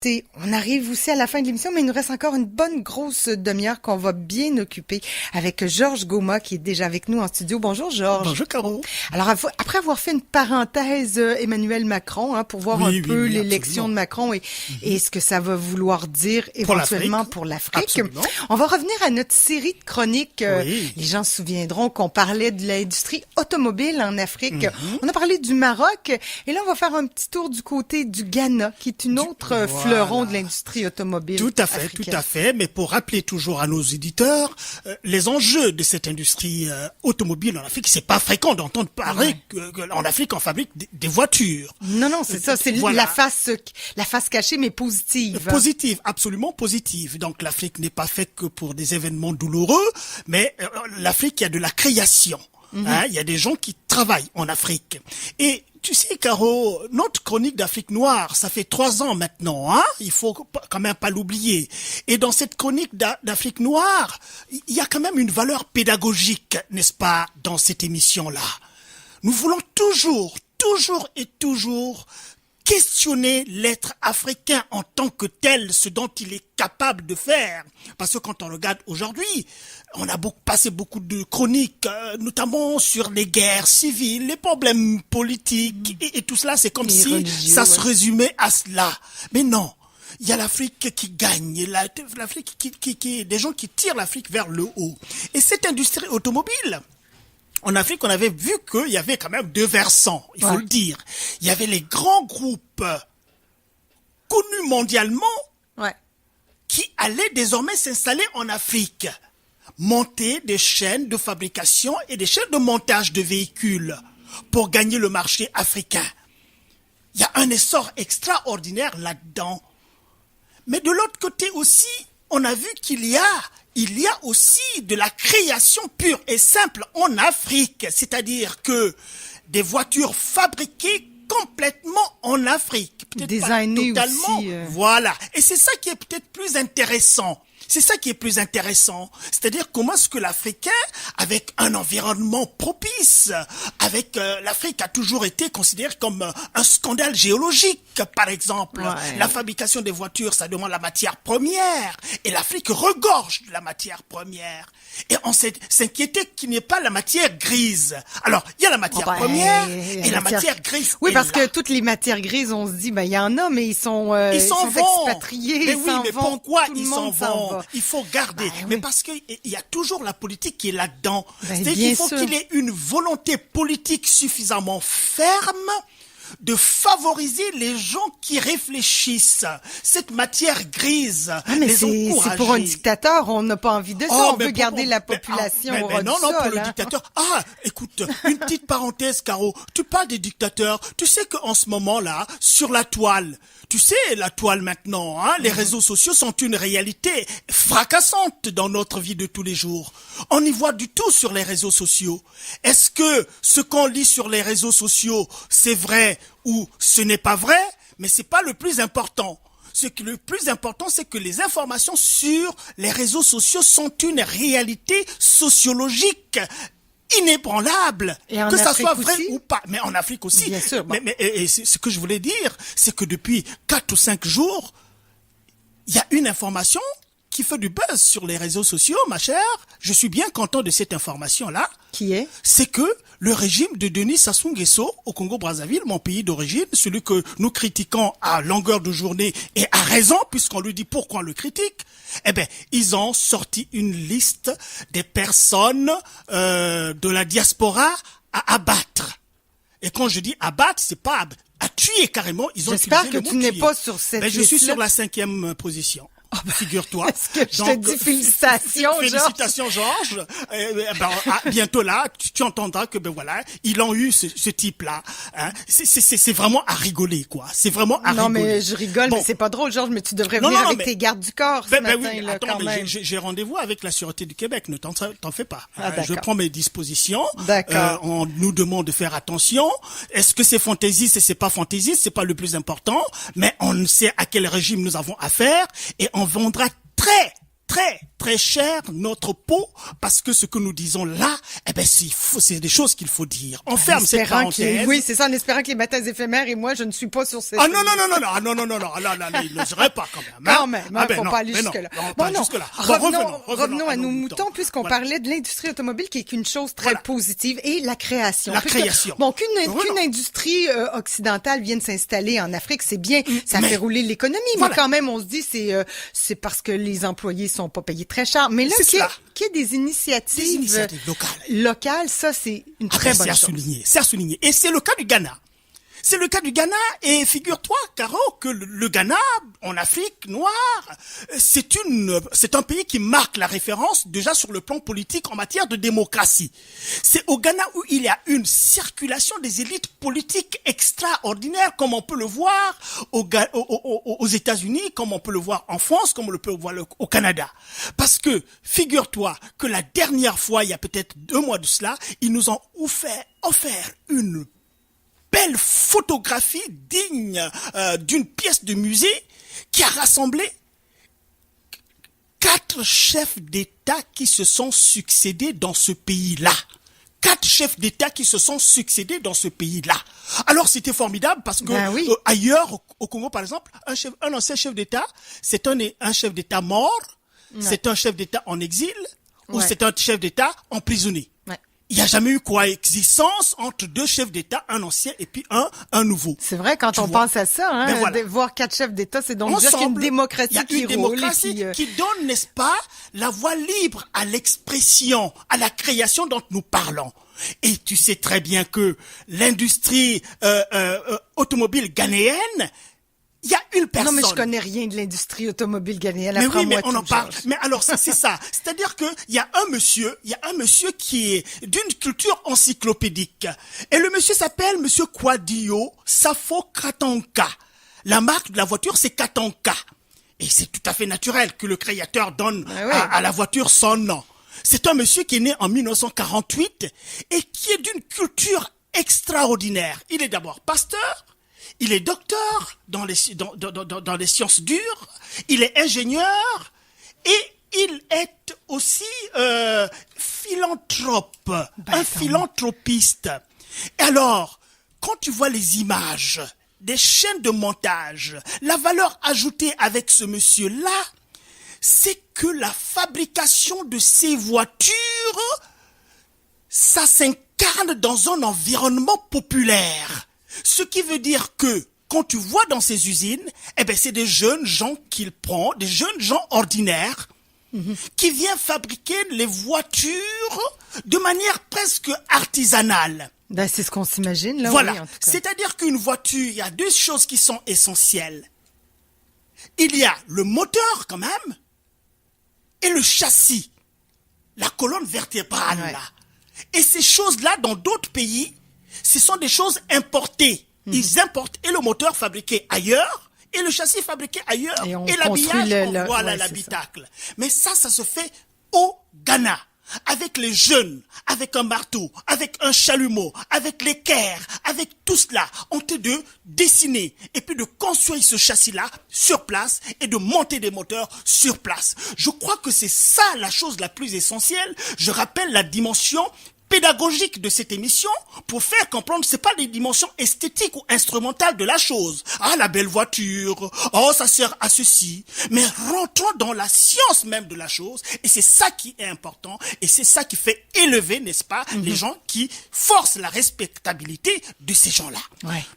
On arrive aussi à la fin de l'émission, mais il nous reste encore une bonne grosse demi-heure qu'on va bien occuper avec Georges Goma qui est déjà avec nous en studio. Bonjour Georges. Bonjour Caro. Alors après avoir fait une parenthèse Emmanuel Macron pour voir un peu l'élection de Macron et ce que ça va vouloir dire éventuellement pour l'Afrique, on va revenir à notre série de chroniques. Les gens se souviendront qu'on parlait de l'industrie automobile en Afrique. On a parlé du Maroc et là on va faire un petit tour du côté du Ghana qui est une autre fleuron de l'industrie automobile. Tout à fait. Mais pour rappeler toujours à nos éditeurs, les enjeux de cette industrie automobile en Afrique, c'est pas fréquent d'entendre parler qu'en Afrique on fabrique des voitures. Non, c'est ça, c'est la face cachée mais positive. Positive, absolument positive. Donc l'Afrique n'est pas faite que pour des événements douloureux, mais l'Afrique, il y a de la création. Il y a des gens qui travaillent en Afrique. Et tu sais, Caro, notre chronique d'Afrique noire, ça fait 3 ans maintenant, il faut quand même pas l'oublier. Et dans cette chronique d'Afrique noire, il y a quand même une valeur pédagogique, n'est-ce pas, dans cette émission-là. Nous voulons toujours questionner l'être africain en tant que tel, ce dont il est capable de faire. Parce que quand on regarde aujourd'hui, on a passé beaucoup de chroniques, notamment sur les guerres civiles, les problèmes politiques, et tout cela, c'est comme si ça se résumait à cela. Mais non. Il y a l'Afrique qui gagne, l'Afrique qui des gens qui tirent l'Afrique vers le haut. Et cette industrie automobile, en Afrique, on avait vu qu'il y avait quand même 2 versants, il faut le dire. Il y avait les grands groupes connus mondialement qui allaient désormais s'installer en Afrique, monter des chaînes de fabrication et des chaînes de montage de véhicules pour gagner le marché africain. Il y a un essor extraordinaire là-dedans. Mais de l'autre côté aussi, on a vu qu'il y a aussi de la création pure et simple en Afrique. C'est-à-dire que des voitures fabriquées complètement en Afrique. Peut-être designées pas totalement. Aussi, Voilà. Et c'est ça qui est peut-être plus intéressant. C'est-à-dire comment est-ce que l'Africain, avec un environnement propice, l'Afrique a toujours été considérée comme un scandale géologique, par exemple. La fabrication des voitures, ça demande la matière première. Et l'Afrique regorge de la matière première. Et on s'inquiétait qu'il n'y ait pas la matière grise. Alors, il y a la matière première et la matière grise. Oui, parce que toutes les matières grises, on se dit, il y en a, mais ils sont expatriés. Mais pourquoi ils s'en vont? Il faut garder. Mais parce qu'il y a toujours la politique qui est là-dedans. C'est-à-dire qu'il faut qu'il y ait une volonté politique suffisamment ferme de favoriser les gens qui réfléchissent. Cette matière grise, les encourager. C'est pour un dictateur, on n'a pas envie de ça. On veut garder la population au ras du sol. Pour le dictateur. Écoute, une petite parenthèse, Caro. Tu parles des dictateurs. Tu sais qu'en ce moment-là, sur la toile, maintenant, les réseaux sociaux sont une réalité fracassante dans notre vie de tous les jours. On y voit du tout sur les réseaux sociaux. Est-ce que ce qu'on lit sur les réseaux sociaux, c'est vrai ou ce n'est pas vrai? Mais c'est pas le plus important. Le plus important, c'est que les informations sur les réseaux sociaux sont une réalité sociologique inébranlable, que ça soit vrai ou pas. Mais en Afrique aussi. Bien sûr. Mais ce que je voulais dire, c'est que depuis 4 ou 5 jours, il y a une information qui fait du buzz sur les réseaux sociaux, ma chère. Je suis bien content de cette information-là. Qui est? C'est que le régime de Denis Sassou Nguesso au Congo-Brazzaville, mon pays d'origine, celui que nous critiquons à longueur de journée et à raison, puisqu'on lui dit pourquoi on le critique, ils ont sorti une liste des personnes de la diaspora à abattre. Et quand je dis abattre, c'est pas à tuer carrément. J'espère que tu n'es pas sur cette liste. Je suis sur la 5e position. Figure-toi. Est-ce que je te dis félicitations, Georges? Félicitations, Georges. Bientôt là, tu entendras que ils ont eu ce type-là. C'est vraiment à rigoler, quoi. C'est vraiment à rigoler. Non, mais je rigole, mais c'est pas drôle, Georges, mais tu devrais venir avec tes gardes du corps ce matin, quand même. J'ai rendez-vous avec la Sûreté du Québec, ne t'en fais pas. Je prends mes dispositions. D'accord. On nous demande de faire attention. Est-ce que c'est fantaisiste et c'est pas fantaisiste? C'est pas le plus important, mais on sait à quel régime nous avons affaire et on vendra très, très, très cher notre peau, parce que ce que nous disons là, c'est des choses qu'il faut dire. On ferme cette parenthèse. Oui, c'est ça, en espérant que les matins éphémères et moi, je ne suis pas sur cette... Ah non, là, il ne serait pas quand même. Quand même, faut pas aller jusque-là. Revenons à nos moutons, puisqu'on parlait de l'industrie automobile, qui est une chose très positive, et la création. Qu'une industrie occidentale vienne s'installer en Afrique, c'est bien, ça fait rouler l'économie, mais quand même, on se dit, c'est parce que les employés sont pas payés très cher. Mais là, qu'il y ait des initiatives locales, ça, c'est une très bonne chose. C'est à souligner. Et c'est le cas du Ghana. C'est le cas du Ghana, et figure-toi, Caro, que le Ghana, en Afrique noire, c'est un pays qui marque la référence déjà sur le plan politique en matière de démocratie. C'est au Ghana où il y a une circulation des élites politiques extraordinaires, comme on peut le voir aux États-Unis, comme on peut le voir en France, comme on le peut voir au Canada. Parce que, figure-toi que la dernière fois, il y a peut-être 2 mois de cela, ils nous ont offert une belle photographie digne d'une pièce de musée qui a rassemblé 4 chefs d'État qui se sont succédés dans ce pays-là. 4 chefs d'État qui se sont succédés dans ce pays-là. Alors c'était formidable parce que ailleurs, au Congo par exemple, un ancien chef d'État, c'est un chef d'État mort, c'est un chef d'État en exil, ou c'est un chef d'État emprisonné. Il n'y a jamais eu coexistence entre 2 chefs d'État, un ancien et puis un nouveau. C'est vrai, quand on pense à ça, de voir 4 chefs d'État, c'est donc dire qu'il y a une démocratie qui roule. Il y a une démocratie qui donne, n'est-ce pas, la voie libre à l'expression, à la création dont nous parlons. Et tu sais très bien que l'industrie automobile ghanéenne, il y a une personne. Non, mais je connais rien de l'industrie automobile ghanéenne. Mais oui, mais on en parle. Mais alors, c'est ça. C'est-à-dire que il y a un monsieur qui est d'une culture encyclopédique. Et le monsieur s'appelle monsieur Kwadio Safo Katanka. La marque de la voiture, c'est Katanka. Et c'est tout à fait naturel que le créateur donne à la voiture son nom. C'est un monsieur qui est né en 1948 et qui est d'une culture extraordinaire. Il est d'abord pasteur. Il est docteur dans les sciences dures, il est ingénieur et il est aussi philanthrope, un philanthropiste. Et alors, quand tu vois les images des chaînes de montage, la valeur ajoutée avec ce monsieur-là, c'est que la fabrication de ces voitures, ça s'incarne dans un environnement populaire. Ce qui veut dire que, quand tu vois dans ces usines, c'est des jeunes gens qu'il prend, des jeunes gens ordinaires, qui viennent fabriquer les voitures de manière presque artisanale. C'est ce qu'on s'imagine, là. Voilà. Oui, en tout cas. C'est-à-dire qu'une voiture, il y a 2 choses qui sont essentielles. Il y a le moteur, quand même, et le châssis. La colonne vertébrale, là. Et ces choses-là, dans d'autres pays, ce sont des choses importées. Ils importent et le moteur fabriqué ailleurs et le châssis fabriqué ailleurs et l'habillage, l'habitacle. Mais ça se fait au Ghana. Avec les jeunes, avec un marteau, avec un chalumeau, avec l'équerre, avec tout cela, on te de dessiner et puis de construire ce châssis-là sur place et de monter des moteurs sur place. Je crois que c'est ça la chose la plus essentielle. Je rappelle la dimension pédagogique de cette émission pour faire comprendre c'est pas les dimensions esthétiques ou instrumentales de la chose. Ah, la belle voiture. Oh, ça sert à ceci. Mais rentrons dans la science même de la chose et c'est ça qui est important et c'est ça qui fait élever, n'est-ce pas, les gens qui forcent la respectabilité de ces gens-là.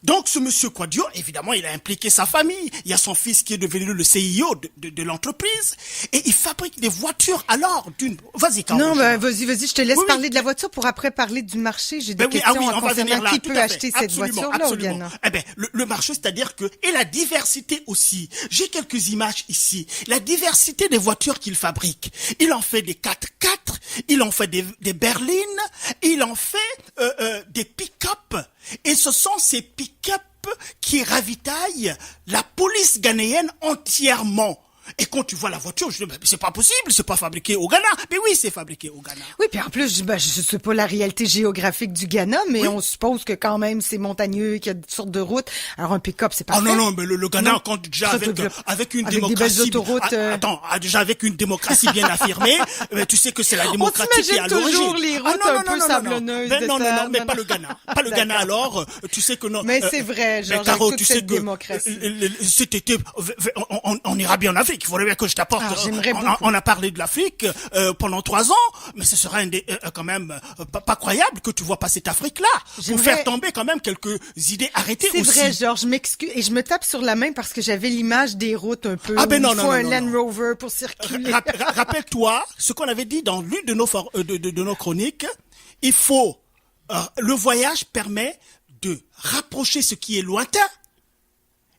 Donc, ce monsieur Kwadio, évidemment, il a impliqué sa famille. Il y a son fils qui est devenu le CIO de l'entreprise et il fabrique des voitures alors d'une... Vas-y, Caro. Non, vas-y, je te laisse parler de la voiture pour après parler du marché. J'ai des questions concernant qui peut acheter cette voiture-là au Ghana. Le marché, c'est-à-dire que, et la diversité aussi. J'ai quelques images ici. La diversité des voitures qu'il fabrique. Il en fait des 4x4, il en fait des berlines, il en fait des pick-up. Et ce sont ces pick-up qui ravitaillent la police ghanéenne entièrement. Et quand tu vois la voiture, je dis, c'est pas possible, c'est pas fabriqué au Ghana. Mais oui, c'est fabriqué au Ghana. Oui, puis en plus, je sais pas la réalité géographique du Ghana, mais on suppose que quand même c'est montagneux, qu'il y a toutes sortes de routes. Alors un pick-up, c'est pas. Non, mais le Ghana, quand déjà avec une démocratie. Des belles autoroutes. Déjà avec une démocratie bien affirmée, mais tu sais que c'est la démocratie qui est à l'origine. Toujours les routes un peu sablonneuses. Non, mais pas le Ghana. Pas le Ghana alors, tu sais que non. Mais c'est vrai, genre, Caro, avec toute cette démocratie. Cet été, on ira bien en Afrique. Il faudrait bien que je t'apporte. On a parlé de l'Afrique pendant 3 ans, mais ce sera quand même pas croyable que tu vois pas cette Afrique-là. Pour faire tomber quand même quelques idées arrêtées aussi. C'est vrai, Georges, je m'excuse. Et je me tape sur la main parce que j'avais l'image des routes un peu. Non, il faut un Land Rover pour circuler. Rappelle-toi ce qu'on avait dit dans l'une de nos chroniques. Il faut, le voyage permet de rapprocher ce qui est lointain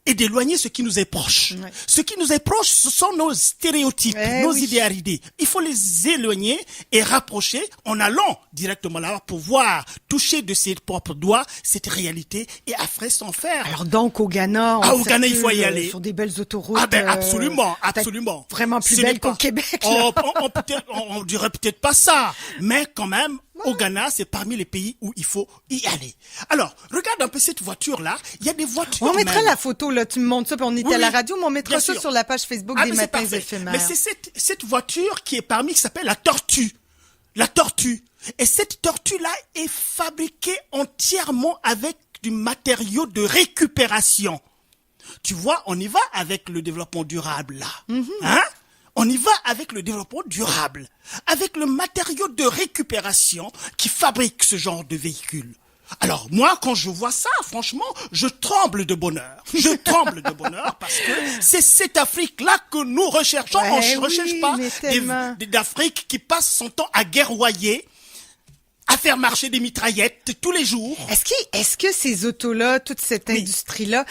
et d'éloigner ce qui nous est proche. Ouais. Ce qui nous est proche, ce sont nos stéréotypes, nos idées. Il faut les éloigner et rapprocher en allant directement là-bas pour voir, toucher de ses propres doigts cette réalité et après s'en faire. Alors donc au Ghana, au Ghana, il faut y aller. Sur des belles autoroutes. Absolument. Vraiment plus belles qu'au Québec. On dirait peut-être pas ça, mais quand même. Au Ghana, c'est parmi les pays où il faut y aller. Alors, regarde un peu cette voiture-là. Il y a des voitures. On mettra la photo, là. Tu me montres ça, puis on est à la radio, mais on mettra ça sur la page Facebook des Matins éphémères. Mais c'est cette voiture qui s'appelle la Tortue. La Tortue. Et cette Tortue-là est fabriquée entièrement avec du matériau de récupération. Tu vois, on y va avec le développement durable, là. Hein? On y va avec le développement durable, avec le matériau de récupération qui fabrique ce genre de véhicule. Alors moi, quand je vois ça, franchement, je tremble de bonheur. Je tremble de bonheur parce que c'est cette Afrique-là que nous recherchons. On ne recherche pas d'Afrique qui passe son temps à guerroyer, à faire marcher des mitraillettes tous les jours. Est-ce que ces autos-là, toute cette industrie-là,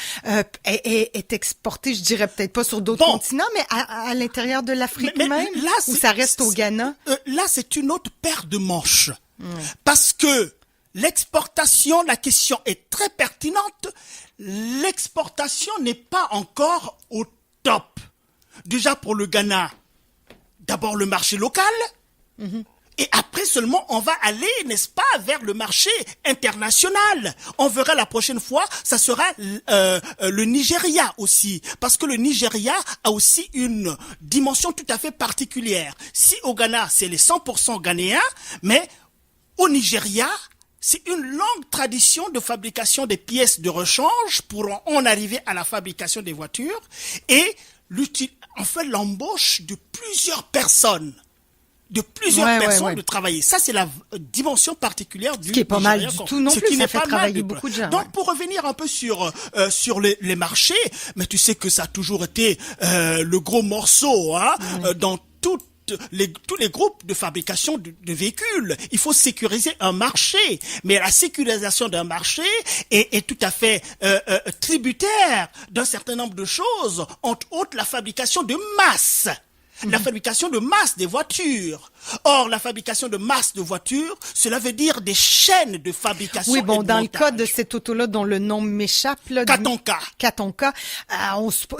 est exportée, je dirais peut-être pas sur d'autres continents, mais à l'intérieur de l'Afrique même? Là, ou ça reste au Ghana? Là, c'est une autre paire de manches. Parce que l'exportation, la question est très pertinente. L'exportation n'est pas encore au top. Déjà pour le Ghana, d'abord le marché local. Et après seulement, on va aller, n'est-ce pas, vers le marché international. On verra la prochaine fois, ça sera le Nigeria aussi. Parce que le Nigeria a aussi une dimension tout à fait particulière. Si au Ghana, c'est les 100% ghanéens, mais au Nigeria, c'est une longue tradition de fabrication des pièces de rechange pour en arriver à la fabrication des voitures et on fait l'embauche de plusieurs personnes. De travailler. Ça, c'est la dimension particulière du. Ce qui est pas mal du tout non plus, ça fait travailler beaucoup de gens. Donc, pour revenir un peu sur les marchés, mais tu sais que ça a toujours été le gros morceau, hein, dans tous les groupes de fabrication de véhicules. Il faut sécuriser un marché. Mais la sécurisation d'un marché est tout à fait tributaire d'un certain nombre de choses, entre autres la fabrication de masse. La fabrication de masse des voitures. Or, la fabrication de masse de voitures, cela veut dire des chaînes de fabrication. Oui, bon, dans le cas de cette auto-là dont le nom m'échappe, là. Katonka,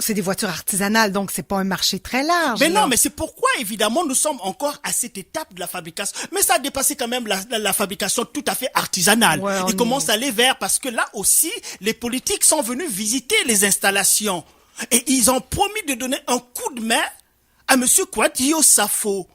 c'est des voitures artisanales, donc c'est pas un marché très large. Mais non, mais c'est pourquoi, évidemment, nous sommes encore à cette étape de la fabrication. Mais ça a dépassé quand même la fabrication tout à fait artisanale. Ils commencent à aller vers, parce que là aussi, les politiques sont venus visiter les installations. Et ils ont promis de donner un coup de main à monsieur Kouadio Safo.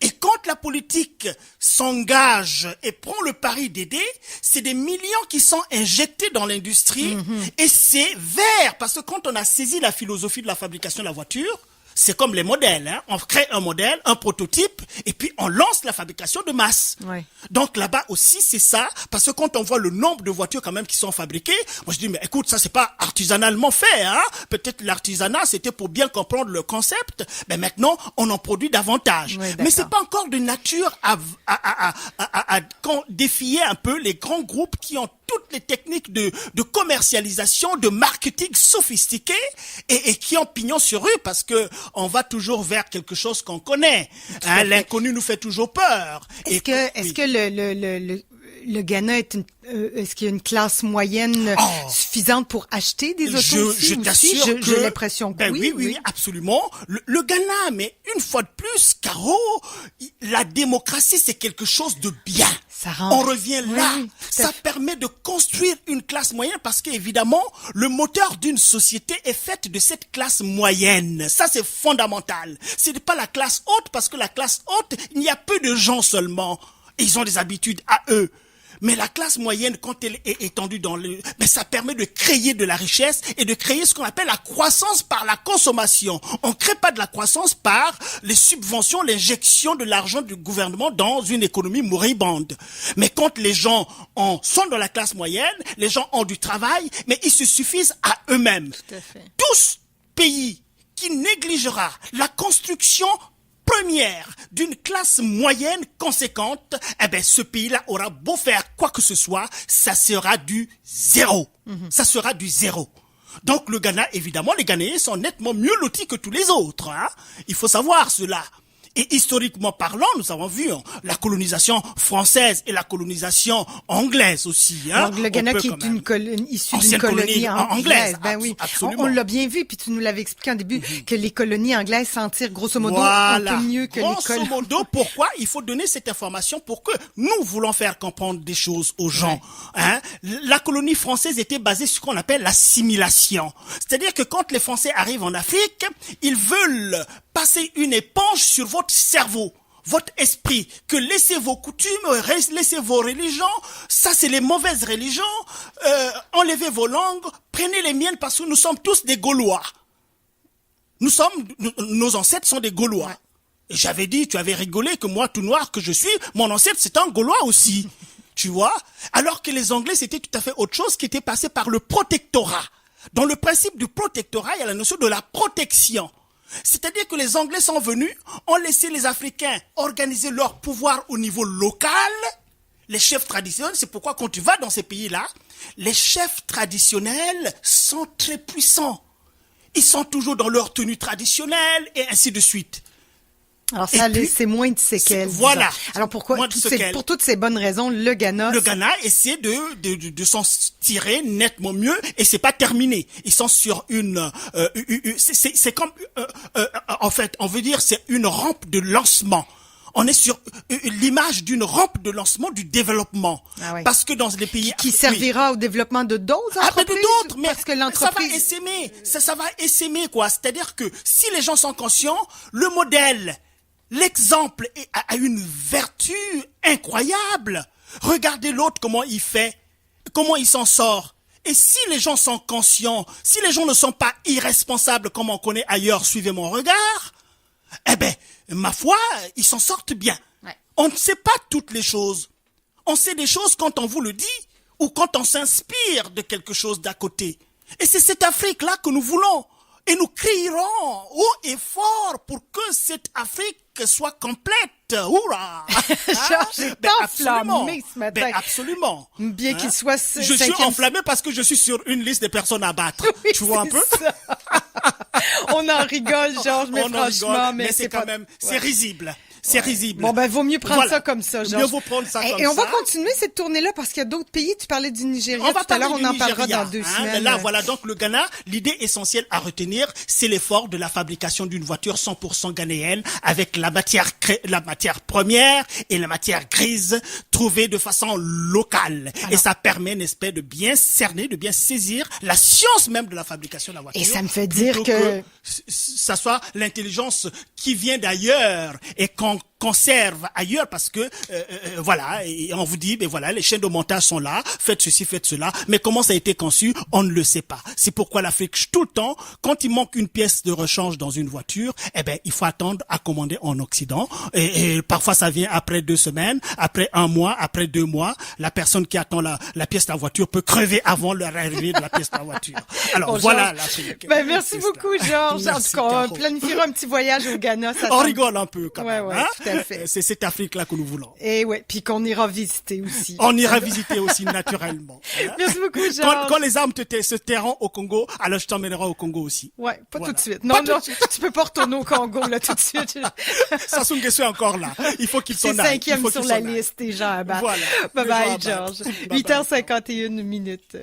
Et quand la politique s'engage et prend le pari d'aider, c'est des millions qui sont injectés dans l'industrie et c'est vert. Parce que quand on a saisi la philosophie de la fabrication de la voiture, c'est comme les modèles, hein. On crée un modèle, un prototype, et puis on lance la fabrication de masse. Donc là-bas aussi, c'est ça, parce que quand on voit le nombre de voitures quand même qui sont fabriquées, moi je dis, mais écoute, ça c'est pas artisanalement fait, hein. Peut-être l'artisanat, c'était pour bien comprendre le concept, mais maintenant, on en produit davantage. Mais c'est pas encore de nature à défier un peu les grands groupes qui ont toutes les techniques de commercialisation, de marketing sophistiqués et qui ont pignon sur rue parce que on va toujours vers quelque chose qu'on connaît. Hein, l'inconnu nous fait toujours peur. Est-ce que le Ghana est-ce qu'il y a une classe moyenne suffisante pour acheter des autos je t'assure que... J'ai l'impression que oui, absolument. Le Ghana, mais une fois de plus, Caro, la démocratie, c'est quelque chose de bien. On revient là. Ça permet de construire une classe moyenne parce qu'évidemment, le moteur d'une société est fait de cette classe moyenne. Ça, c'est fondamental. Ce n'est pas la classe haute parce que la classe haute, il y a peu de gens seulement. Et ils ont des habitudes à eux. Mais la classe moyenne, quand elle est étendue ça permet de créer de la richesse et de créer ce qu'on appelle la croissance par la consommation. On ne crée pas de la croissance par les subventions, l'injection de l'argent du gouvernement dans une économie moribonde. Mais quand les gens sont dans la classe moyenne, les gens ont du travail, mais ils se suffisent à eux-mêmes. Tout à fait. Tous pays qui négligera la construction première d'une classe moyenne conséquente, ce pays-là aura beau faire quoi que ce soit, ça sera du zéro. Ça sera du zéro. Donc le Ghana, évidemment, les Ghanéens sont nettement mieux lotis que tous les autres. Il faut savoir cela. Et historiquement parlant, nous avons vu la colonisation française et la colonisation anglaise aussi. Donc le Ghana qui est issue d'une colonie anglaise. Ben oui, on l'a bien vu, puis tu nous l'avais expliqué en début, que les colonies anglaises s'en tirent grosso modo un peu mieux que les colonies. Grosso modo, pourquoi il faut donner cette information pour que nous voulons faire comprendre des choses aux gens. La colonie française était basée sur ce qu'on appelle l'assimilation. C'est-à-dire que quand les Français arrivent en Afrique, ils veulent passer une éponge sur votre cerveau, votre esprit, que laissez vos coutumes, laissez vos religions, ça c'est les mauvaises religions, enlevez vos langues, prenez les miennes parce que nous sommes tous des Gaulois. Nos ancêtres sont des Gaulois. Ouais. Et j'avais dit, tu avais rigolé que moi, tout noir que je suis, mon ancêtre c'est un Gaulois aussi. Tu vois? Alors que les Anglais c'était tout à fait autre chose qui était passé par le protectorat. Dans le principe du protectorat, il y a la notion de la protection. C'est-à-dire que les Anglais sont venus, ont laissé les Africains organiser leur pouvoir au niveau local. Les chefs traditionnels, c'est pourquoi quand tu vas dans ces pays-là, les chefs traditionnels sont très puissants. Ils sont toujours dans leur tenue traditionnelle et ainsi de suite. Alors ça c'est moins de séquelles. Voilà. Alors pourquoi pour toutes ces bonnes raisons, le Ghana essaie de s'en tirer nettement mieux et c'est pas terminé. Ils sont sur c'est comme en fait, on veut dire c'est une rampe de lancement. On est sur l'image d'une rampe de lancement du développement. Ah oui. Parce que dans les pays... Qui servira au développement de d'autres entreprises? De d'autres, mais parce que l'entreprise... ça va essaimer, quoi. C'est-à-dire que si les gens sont conscients, le modèle... L'exemple a une vertu incroyable. Regardez l'autre, comment il fait, comment il s'en sort. Et si les gens sont conscients, si les gens ne sont pas irresponsables comme on connaît ailleurs, suivez mon regard, ma foi, ils s'en sortent bien. Ouais. On ne sait pas toutes les choses. On sait des choses quand on vous le dit ou quand on s'inspire de quelque chose d'à côté. Et c'est cette Afrique-là que nous voulons. Et nous crierons haut et fort pour que cette Afrique soit complète. Hurrah! Georges est enflammé ce matin. Absolument. Bien qu'il soit... Je suis enflammé parce que je suis sur une liste des personnes à battre. Oui, tu vois un peu? On en rigole, Georges, mais franchement... Mais c'est quand même... C'est risible. C'est risible. Bon, vaut mieux prendre ça comme ça, Georges. Mieux vaut prendre ça comme ça. Et on va continuer cette tournée-là parce qu'il y a d'autres pays. Tu parlais du Nigeria tout à l'heure, on en parlera dans 2 semaines. Là, voilà, donc le Ghana, l'idée essentielle à retenir, c'est l'effort de la fabrication d'une voiture 100% ghanéenne avec la matière première et la matière grise trouvée de façon locale. Alors, et ça permet, n'est-ce pas, de bien cerner, de bien saisir la science même de la fabrication de la voiture. Et ça me fait dire que ça soit l'intelligence qui vient d'ailleurs et qu'on conserve ailleurs parce que voilà, et on vous dit voilà, les chaînes de montage sont là, faites ceci, faites cela, mais comment ça a été conçu, on ne le sait pas. C'est pourquoi l'Afrique, tout le temps, quand il manque une pièce de rechange dans une voiture, il faut attendre à commander en Occident et parfois ça vient après 2 semaines, après 1 mois, après 2 mois, la personne qui attend la pièce de la voiture peut crever avant l'arrivée de la pièce de la voiture. Alors voilà l'Afrique. Merci beaucoup Georges. En tout cas, on planifiera un petit voyage au Ghana. On rigole un peu quand même. Ouais, tout à à fait. C'est cette Afrique-là que nous voulons. Et ouais, puis qu'on ira visiter aussi. On ira visiter aussi naturellement. Merci beaucoup, Georges. Quand les armes se tairont au Congo, alors je t'emmènerai au Congo aussi. Ouais, pas tout de suite. Non, tu peux pas retourner au Congo là tout de suite. Sassou Nguesso est encore là. Il faut qu'il s'en aille. C'est 5e sur la liste déjà. Voilà. Bye bye, Georges. 8h51 minutes.